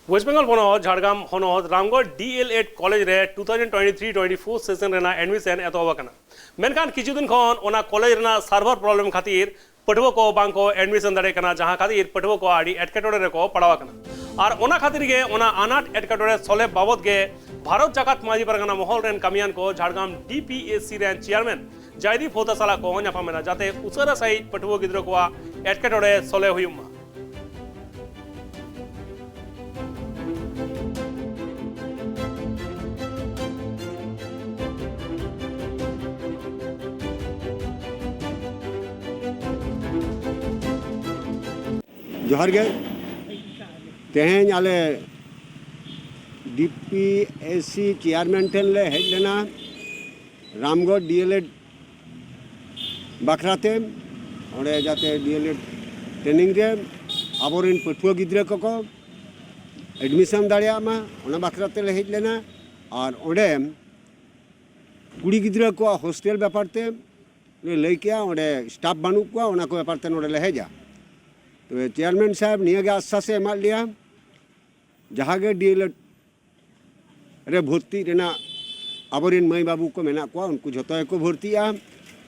Waste Bengal पनत झाड़ग्राम हनत Ramgarh DLED college रे 2023-24 सेशन रेना एडमिशन एतोबकना मेनखान किछु दिन खन ओना कॉलेज रेना सर्वर प्रॉब्लम खातिर पठुआ को बांग को एडमिशन दाड़े कना जहां खातिर पठुआ को आड़ी एटकेटोड़े रे को पड़ावा कना और ओना खातिर गे ओना अनाट एटकेटोड़े सोले बाबद गे भारत जाकात माजी परगना महल रेन कामियान को झाड़ग्राम DPSC रेन चेयरमैन जयदीप होता साला को ᱧᱟᱯᱟᱢᱮᱱᱟ जाते उसारा सहित पठुआ गिद्रा को एटकेटोड़े सोले हुयुमा। जोहार गे तेहें आले DPSC चेयरमैन ठेन ले हेज लेना रामगढ़ DLED बाखराते ओंडे जाते DLED ट्रेनिंग रे आबोरेन पठुआ गिद्रा को एडमिशन दाड़िया मा ओना बाखराते ले हेज लेना और ओंडे कुड़ी गिद्रा को हॉस्टेल व्यापारते ले लई किया ओंडे स्टाफ बानु को ओना को व्यापारते नोडे ले हेजा तो चेयरमैन साहब निये आश्वास एमा लिया जहाँ गे DLED रे भर्ती रेना आबोरेन माई बाबू को मेना को उनको जतो को भर्तिया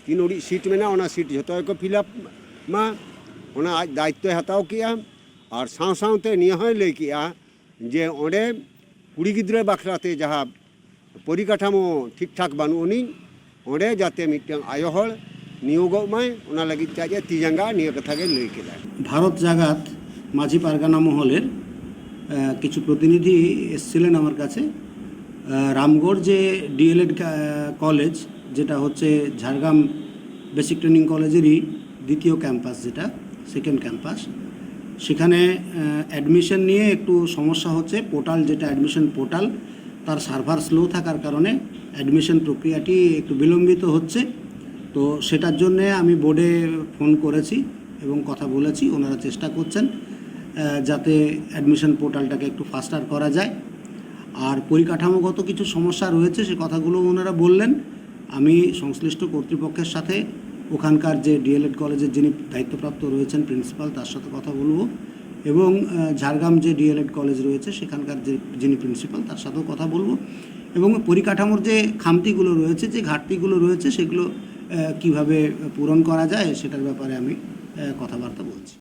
3 उड़ी सीट मेना ओना सीट जतो को फिलअप मा ओना आज दायित्व हताव किया और साव सावते निये होय लई किया जे ओंडे कुड़ी गिद्रा बाखराते जहाँ परिकाठामो ठीक ठाक बानु उनी ओंडे जाते मिटन आयो हळ नियोगो माय ओना लगी ताजे तिजांगा निये कथा गे लई केला। भारत जागात माझी पारगाना महलेर किछु प्रतिनिधि एसेছিলেন আমার কাছে रामगढ़ जे DLED कॉलेज যেটা হচ্ছে ঝাড়গ্রাম বেসিক ট্রেনিং কলেজেরই দ্বিতীয় ক্যাম্পাস যেটা সেকেন্ড ক্যাম্পাস সেখানে অ্যাডমিশন নিয়ে একটু সমস্যা হচ্ছে পোর্টাল যেটা অ্যাডমিশন পোর্টাল তার সার্ভার স্লো থাকার কারণে অ্যাডমিশন প্রক্রিয়াটি একটু বিলম্বিত হচ্ছে তো সেটার জন্য আমি বোর্ডে ফোন করেছি এবং কথা বলেছি ওনারা চেষ্টা করছেন যাতে অ্যাডমিশন পোর্টালটাকে একটু ফাস্টার করা যায় আর পরিকাঠামোগত কিছু সমস্যা রয়েছে সে কথাগুলো ওনারা বললেন আমি সংশ্লিষ্ট কর্তৃপক্ষের সাথে ওখানকার যে DLED কলেজের যিনি দায়িত্বপ্রাপ্ত রয়েছেন প্রিন্সিপাল তার সাথে কথা বলবো এবং ঝাড়গ্রাম যে DLED কলেজ রয়েছে সেখানকার যে যিনি প্রিন্সিপাল তার সাথেও কথা বলবো এবং পরিকাঠামোর যে খামতিগুলো রয়েছে যে ঘাটতিগুলো রয়েছে সেগুলো কিভাবে পূরণ করা যায় সেটার ব্যাপারে আমি কথাবার্তা বলছি।